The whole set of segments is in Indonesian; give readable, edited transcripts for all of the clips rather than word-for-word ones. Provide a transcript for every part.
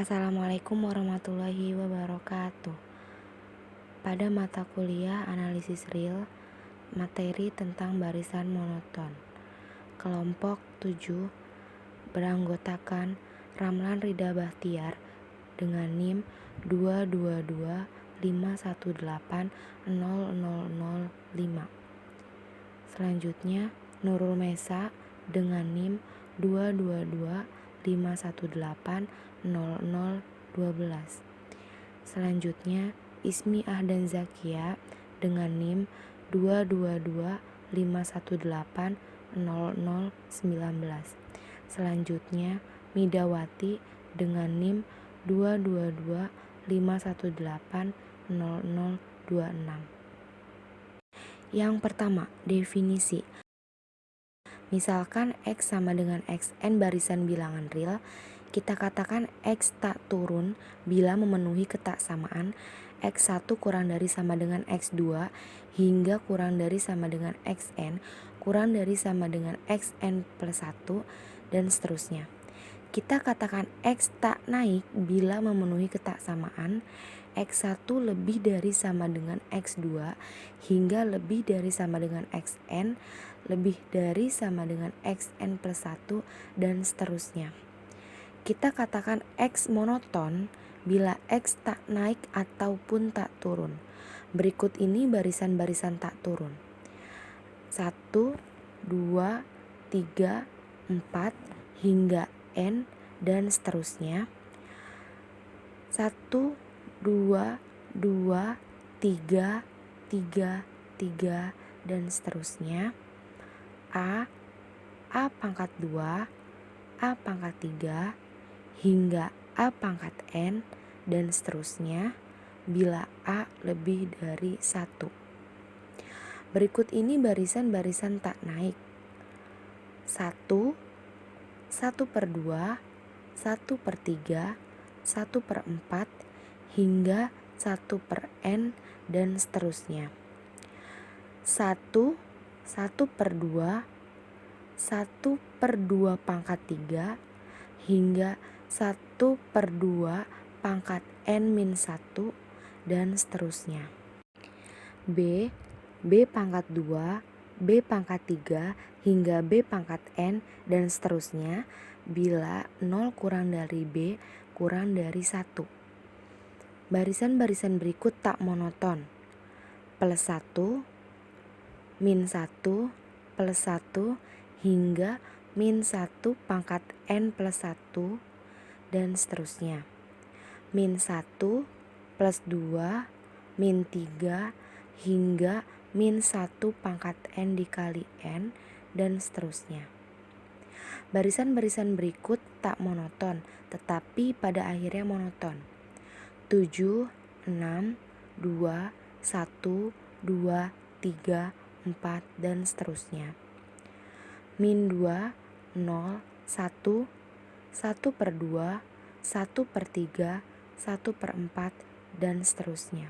Assalamualaikum warahmatullahi wabarakatuh. Pada mata kuliah analisis real, materi tentang barisan monoton. Kelompok 7 beranggotakan Ramlan Rida Bahtiar dengan NIM 22251800005. Selanjutnya Nurul Mesa dengan NIM 22251800012. Selanjutnya Ismi Ahdan Zakia dengan NIM 22251800019. Selanjutnya Midawati dengan NIM 22251800026. Yang pertama, definisi. Misalkan X sama dengan Xn barisan bilangan real, kita katakan X tak turun bila memenuhi ketaksamaan X1 kurang dari sama dengan X2 hingga kurang dari sama dengan Xn kurang dari sama dengan Xn plus 1 dan seterusnya. Kita katakan X tak naik bila memenuhi ketaksamaan X1 lebih dari sama dengan X2 hingga lebih dari sama dengan Xn lebih dari sama dengan Xn plus 1 dan seterusnya. Kita katakan X monoton bila X tak naik ataupun tak turun. Berikut ini barisan-barisan tak turun. 1, 2, 3, 4 hingga N dan seterusnya. 1, 2, 2, 3, 3, 3 dan seterusnya. A pangkat 2, A pangkat 3 hingga A pangkat N dan seterusnya bila A lebih dari 1. Berikut ini barisan-barisan tak naik. 1, 1/2, 1/3, 1/4 hingga 1/n dan seterusnya. 1, 1/2, 1/2 pangkat 3 hingga 1/2 pangkat n-1 dan seterusnya. B pangkat 2, B pangkat 3 hingga B pangkat n dan seterusnya bila 0 kurang dari B kurang dari 1. Barisan-barisan berikut tak monoton. Plus 1, min 1, plus 1 hingga min 1 pangkat n plus 1 dan seterusnya. Min 1 plus 2, min 3 hingga min 1 pangkat n dikali n dan seterusnya. Barisan-barisan berikut tak monoton, tetapi pada akhirnya monoton. 7, 6, 2, 1, 2, 3, 4 dan seterusnya. Min 2, 0, 1, 1/2, 1/3, 1/4 dan seterusnya.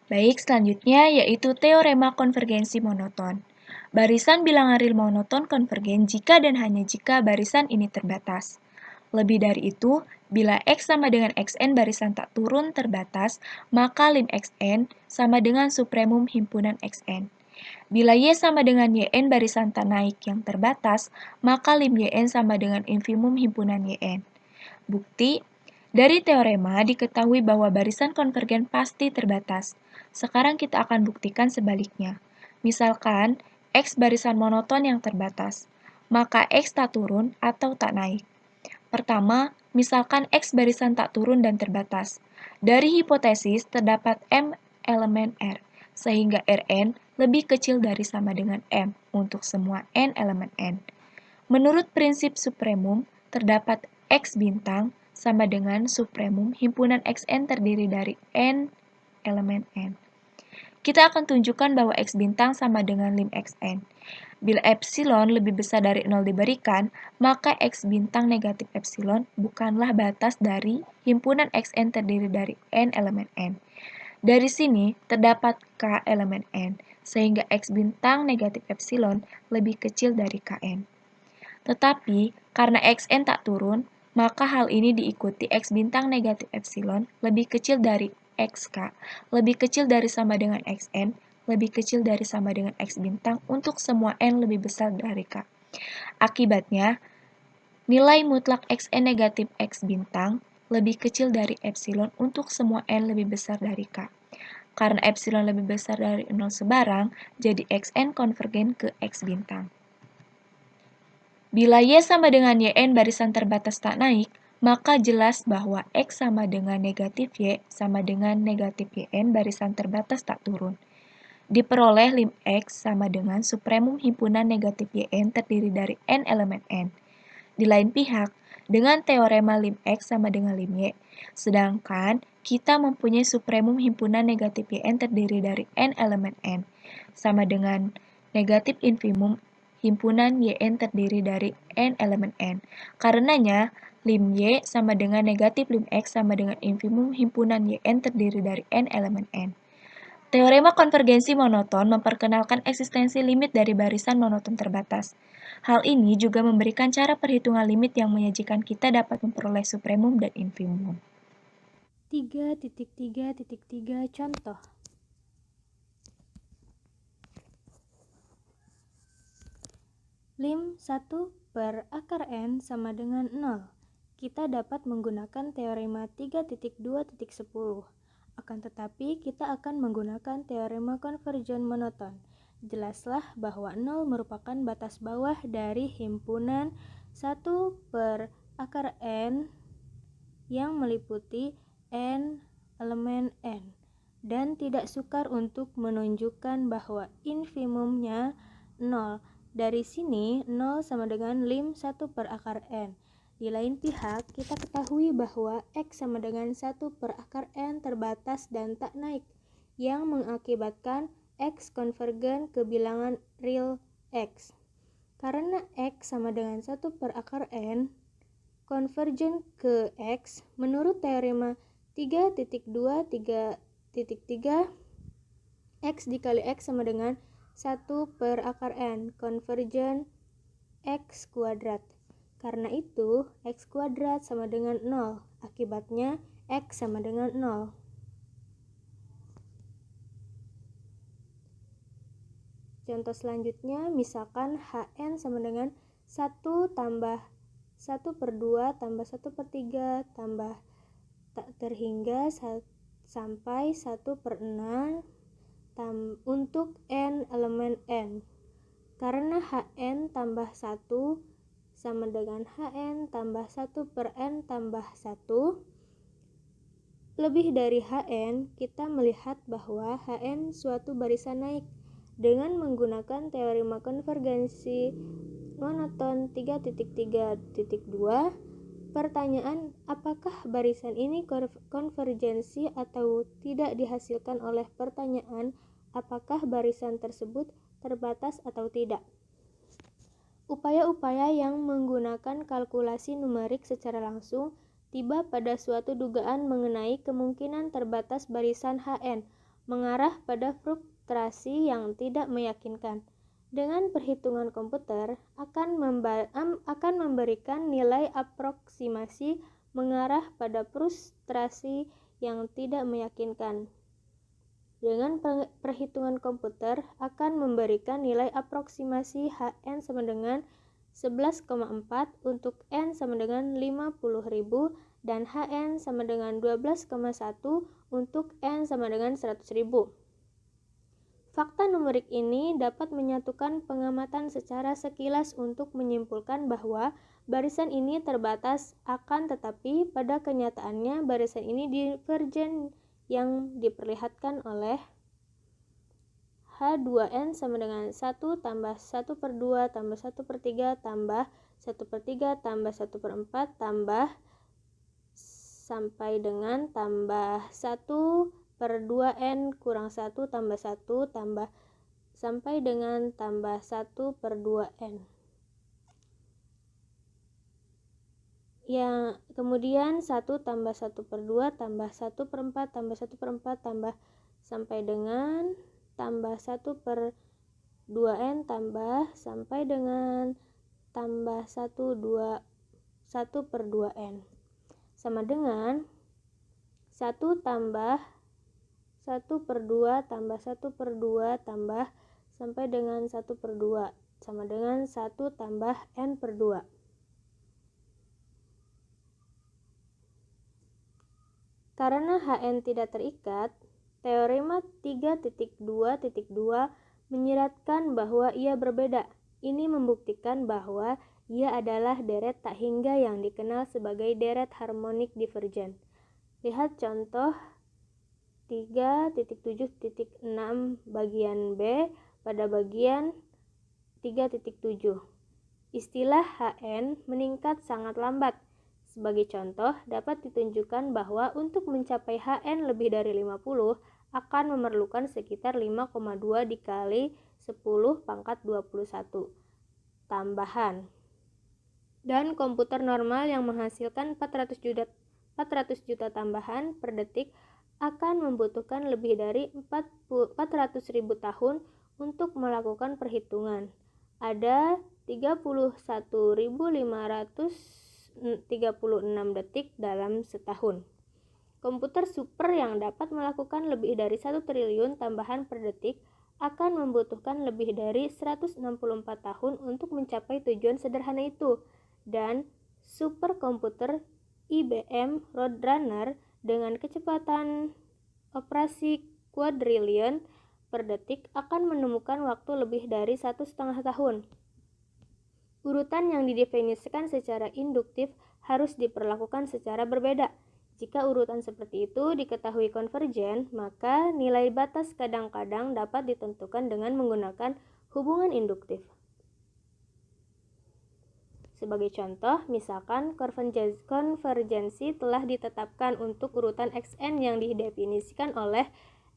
Baik, selanjutnya yaitu teorema konvergensi monoton. Barisan bilangan real monoton konvergen jika dan hanya jika barisan ini terbatas. Lebih dari itu, bila X sama dengan Xn barisan tak turun terbatas, maka lim Xn sama dengan supremum himpunan Xn. Bila Y sama dengan Yn barisan tak naik yang terbatas, maka lim Yn sama dengan infimum himpunan Yn. Bukti, dari teorema diketahui bahwa barisan konvergen pasti terbatas. Sekarang kita akan buktikan sebaliknya. Misalkan, X barisan monoton yang terbatas, maka X tak turun atau tak naik. Pertama, misalkan X barisan tak turun dan terbatas. Dari hipotesis terdapat M elemen R, sehingga Rn lebih kecil dari sama dengan M untuk semua N elemen N. Menurut prinsip supremum, terdapat X bintang sama dengan supremum himpunan Xn terdiri dari N elemen N. Kita akan tunjukkan bahwa X bintang sama dengan lim Xn. Bila epsilon lebih besar dari 0 diberikan, maka X bintang negatif epsilon bukanlah batas dari himpunan Xn terdiri dari N elemen N. Dari sini, terdapat K elemen N, sehingga X bintang negatif epsilon lebih kecil dari Kn. Tetapi, karena Xn tak turun, maka hal ini diikuti X bintang negatif epsilon lebih kecil dari XK, lebih kecil dari sama dengan XN, lebih kecil dari sama dengan X bintang untuk semua N lebih besar dari K. Akibatnya, nilai mutlak Xn negatif X bintang lebih kecil dari epsilon untuk semua N lebih besar dari K. Karena epsilon lebih besar dari 0 sebarang, jadi Xn konvergen ke X bintang. Bila Y sama dengan Yn barisan terbatas tak naik, maka jelas bahwa X sama dengan negatif Y sama dengan negatif Yn barisan terbatas tak turun. Diperoleh lim X sama dengan supremum himpunan negatif Yn terdiri dari N elemen N. Di lain pihak, dengan teorema lim X sama dengan lim Y, sedangkan kita mempunyai supremum himpunan negatif Yn terdiri dari N elemen N, sama dengan negatif infimum himpunan Yn terdiri dari N elemen N. Karenanya, lim Y sama dengan negatif lim X sama dengan infimum himpunan Yn terdiri dari N elemen N. Teorema konvergensi monoton memperkenalkan eksistensi limit dari barisan monoton terbatas. Hal ini juga memberikan cara perhitungan limit yang menyajikan kita dapat memperoleh supremum dan infimum. 3.3.3 contoh. Lim 1 per akar N sama dengan 0. Kita dapat menggunakan teorema 3.2.10. Akan tetapi, kita akan menggunakan teorema konvergen monoton. Jelaslah bahwa 0 merupakan batas bawah dari himpunan 1 per akar N yang meliputi N elemen N, dan tidak sukar untuk menunjukkan bahwa infimumnya 0. Dari sini, 0 sama dengan lim 1 per akar N. Di lain pihak, kita ketahui bahwa X sama dengan 1 per akar N terbatas dan tak naik, yang mengakibatkan X konvergen ke bilangan real X. Karena X sama dengan 1 per akar N konvergen ke X, menurut teorema 3.2.3.3, X dikali X sama dengan 1 per akar N, konvergen X kuadrat. Karena itu, X kuadrat sama dengan 0. Akibatnya, X sama dengan 0. Contoh selanjutnya, misalkan Hn sama dengan 1 tambah 1 per 2 tambah 1 per 3 tambah tak terhingga sampai 1 per 6 untuk N elemen N. Karena Hn tambah 1 sama dengan Hn tambah 1 per N tambah 1 lebih dari Hn, kita melihat bahwa Hn suatu barisan naik. Dengan menggunakan teorema konvergensi monoton 3.3.2, pertanyaan apakah barisan ini konvergensi atau tidak dihasilkan oleh pertanyaan apakah barisan tersebut terbatas atau tidak. Upaya-upaya yang menggunakan kalkulasi numerik secara langsung tiba pada suatu dugaan mengenai kemungkinan terbatas barisan Hn mengarah pada frustrasi yang tidak meyakinkan. Dengan perhitungan komputer akan memberikan nilai aproksimasi mengarah pada frustrasi yang tidak meyakinkan. Dengan perhitungan komputer akan memberikan nilai aproksimasi Hn sama dengan 11,4 untuk N sama dengan 50.000 dan Hn sama dengan 12,1 untuk N sama dengan 100.000. Fakta numerik ini dapat menyatukan pengamatan secara sekilas untuk menyimpulkan bahwa barisan ini terbatas, akan tetapi pada kenyataannya barisan ini divergen yang diperlihatkan oleh H2N sama dengan 1 tambah 1 per 2 tambah 1 per 3 tambah 1 per 3 tambah 1 per 4 tambah sampai dengan tambah 1 per 2N kurang 1 tambah 1 tambah sampai dengan tambah 1 per 2N. Yang kemudian 1 tambah 1 per 2 tambah 1 per 4 tambah 1 per 4 tambah sampai dengan tambah 1 per 2N tambah sampai dengan tambah 1 1/2n sama dengan 1 tambah 1/2 tambah 1/2 tambah sampai dengan 1/2 sama dengan 1 tambah n/2. Karena Hn tidak terikat, teorema 3.2.2 menyiratkan bahwa ia berbeda. Ini membuktikan bahwa ia adalah deret tak hingga yang dikenal sebagai deret harmonik divergen. Lihat contoh 3.7.6 bagian B pada bagian 3.7. Istilah Hn meningkat sangat lambat. Sebagai contoh, dapat ditunjukkan bahwa untuk mencapai Hn lebih dari 50 akan memerlukan sekitar 5,2 dikali 10 pangkat 21 tambahan. Dan komputer normal yang menghasilkan 400 juta tambahan per detik akan membutuhkan lebih dari 400.000 tahun untuk melakukan perhitungan. Ada 31.536 detik dalam setahun. Komputer super yang dapat melakukan lebih dari 1 triliun tambahan per detik akan membutuhkan lebih dari 164 tahun untuk mencapai tujuan sederhana itu. Dan superkomputer IBM Roadrunner dengan kecepatan operasi kuadriliun per detik akan menemukan waktu lebih dari 1,5 tahun. Urutan yang didefinisikan secara induktif harus diperlakukan secara berbeda. Jika urutan seperti itu diketahui konvergen, maka nilai batas kadang-kadang dapat ditentukan dengan menggunakan hubungan induktif. Sebagai contoh, misalkan konvergensi telah ditetapkan untuk urutan xn yang didefinisikan oleh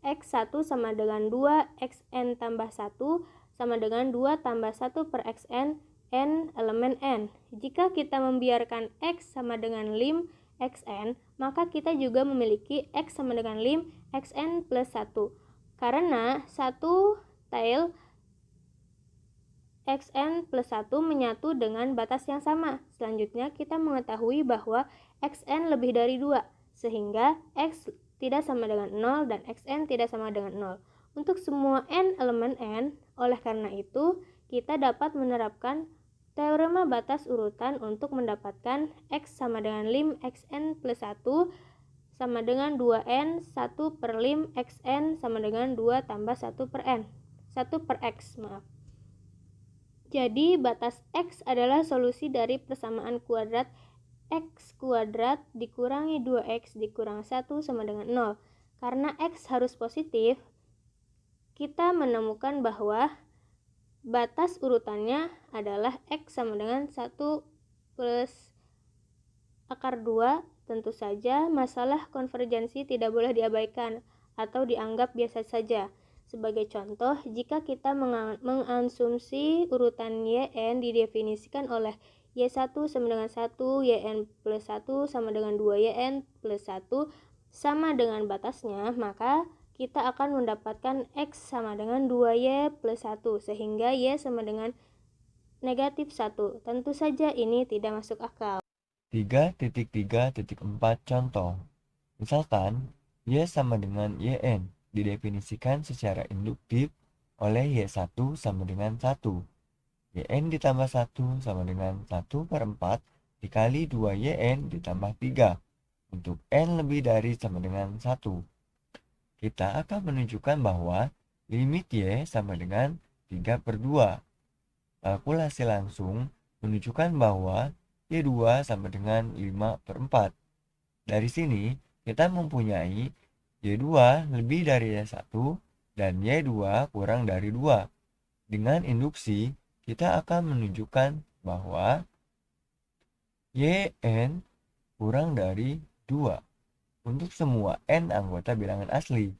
x1 sama dengan 2 xn tambah 1 sama dengan 2 tambah 1 per xn n elemen n. Jika kita membiarkan x sama dengan lim xn, maka kita juga memiliki x sama dengan lim xn plus 1. Karena 1 tail xn plus 1 menyatu dengan batas yang sama. Selanjutnya kita mengetahui bahwa xn lebih dari 2, sehingga x tidak sama dengan 0 dan xn tidak sama dengan 0. Untuk semua n elemen n, oleh karena itu, kita dapat menerapkan teorema batas urutan untuk mendapatkan x sama dengan lim xn plus 1 sama dengan 2n, 1 per lim xn sama dengan 2 tambah 1 per n. 1 per x, maaf. Jadi, batas x adalah solusi dari persamaan kuadrat x kuadrat dikurangi 2x dikurang 1 sama dengan 0. Karena x harus positif, kita menemukan bahwa batas urutannya adalah x sama dengan 1 plus akar 2. Tentu saja, masalah konvergensi tidak boleh diabaikan atau dianggap biasa saja. Sebagai contoh, jika kita mengasumsi urutan yn didefinisikan oleh y1 sama dengan 1, yn plus 1 sama dengan 2 yn plus 1 sama dengan batasnya, maka kita akan mendapatkan x sama dengan 2y plus 1, sehingga y sama dengan negatif 1. Tentu saja ini tidak masuk akal. 3.3.4 contoh. Misalkan, y sama dengan yn didefinisikan secara induktif oleh y1 sama dengan 1. yn ditambah 1 sama dengan 1 per 4 dikali 2yn ditambah 3 untuk n lebih dari sama dengan 1. Kita akan menunjukkan bahwa limit y sama dengan 3 per 2. Kalkulasi langsung menunjukkan bahwa y2 sama dengan 5 per 4. Dari sini, kita mempunyai y2 lebih dari y1 dan y2 kurang dari 2. Dengan induksi, kita akan menunjukkan bahwa yn kurang dari 2 untuk semua n anggota bilangan asli.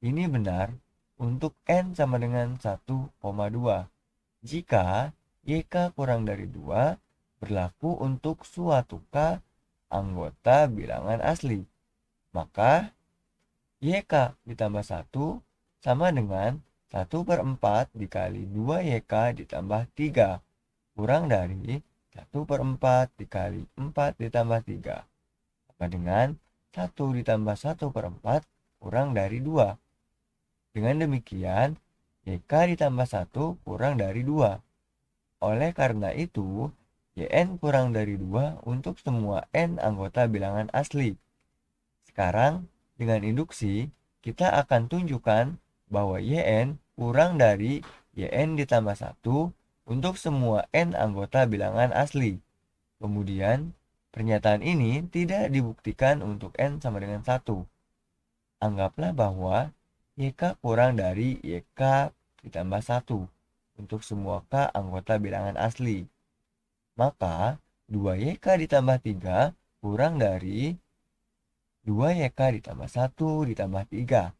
Ini benar untuk n sama dengan 1,2. Jika yk kurang dari 2 berlaku untuk suatu k anggota bilangan asli, maka yk ditambah 1 sama dengan 1 per 4 dikali 2yk ditambah 3 kurang dari 1/4 dikali 4 ditambah 3 sama dengan 1 ditambah 1/4 kurang dari 2. Dengan demikian, YK ditambah 1 kurang dari 2. Oleh karena itu, YN kurang dari 2 untuk semua N anggota bilangan asli. Sekarang, dengan induksi, kita akan tunjukkan bahwa YN kurang dari YN ditambah 1 untuk semua N anggota bilangan asli. Kemudian, pernyataan ini tidak dibuktikan untuk N sama dengan 1. Anggaplah bahwa YK kurang dari YK ditambah 1 untuk semua K anggota bilangan asli. Maka, 2YK ditambah 3 kurang dari 2YK ditambah 1 ditambah 3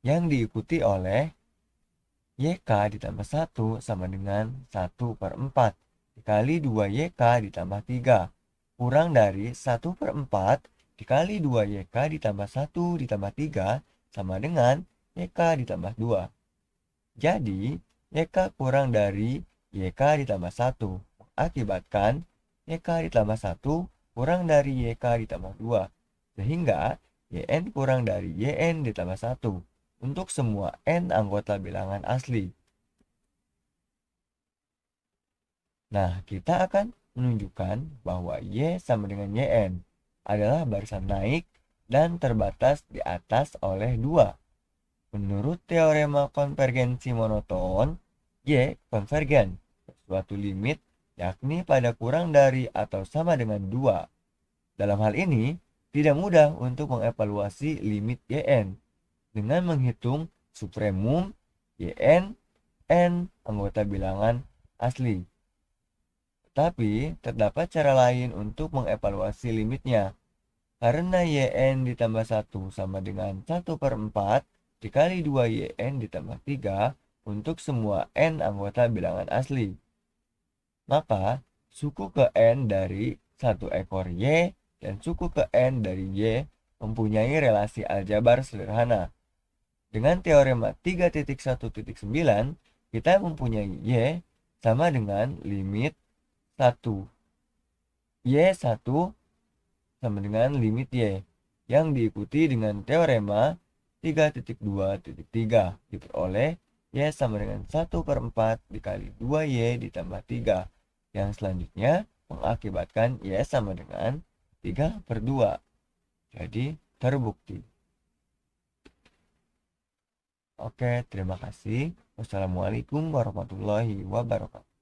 yang diikuti oleh YK ditambah 1 sama dengan 1/4 dikali 2YK ditambah 3 kurang dari 1/4 dikali 2YK ditambah 1 ditambah 3 sama dengan YK ditambah 2. Jadi, YK kurang dari YK ditambah 1 mengakibatkan YK ditambah 1 kurang dari YK ditambah 2. Sehingga YN kurang dari YN ditambah 1 untuk semua N anggota bilangan asli. Nah, kita akan menunjukkan bahwa Y sama dengan YN adalah barisan naik dan terbatas di atas oleh 2. Menurut teorema konvergensi monoton, Y konvergen ke suatu limit yakni pada kurang dari atau sama dengan 2. Dalam hal ini, tidak mudah untuk mengevaluasi limit YN dengan menghitung supremum YN N anggota bilangan asli. Tetapi, terdapat cara lain untuk mengevaluasi limitnya. Karena YN ditambah 1 sama dengan 1/4 dikali 2YN ditambah 3 untuk semua N anggota bilangan asli. Maka, suku ke N dari 1 ekor Y dan suku ke N dari Y mempunyai relasi aljabar sederhana. Dengan teorema 3.1.9, kita mempunyai Y sama dengan limit 1. Y1 sama dengan limit Y yang diikuti dengan teorema 3.2.3 diperoleh Y sama dengan 1/4 dikali 2Y ditambah 3 yang selanjutnya mengakibatkan Y sama dengan 3/2. Jadi terbukti. Oke, terima kasih. Wassalamualaikum warahmatullahi wabarakatuh.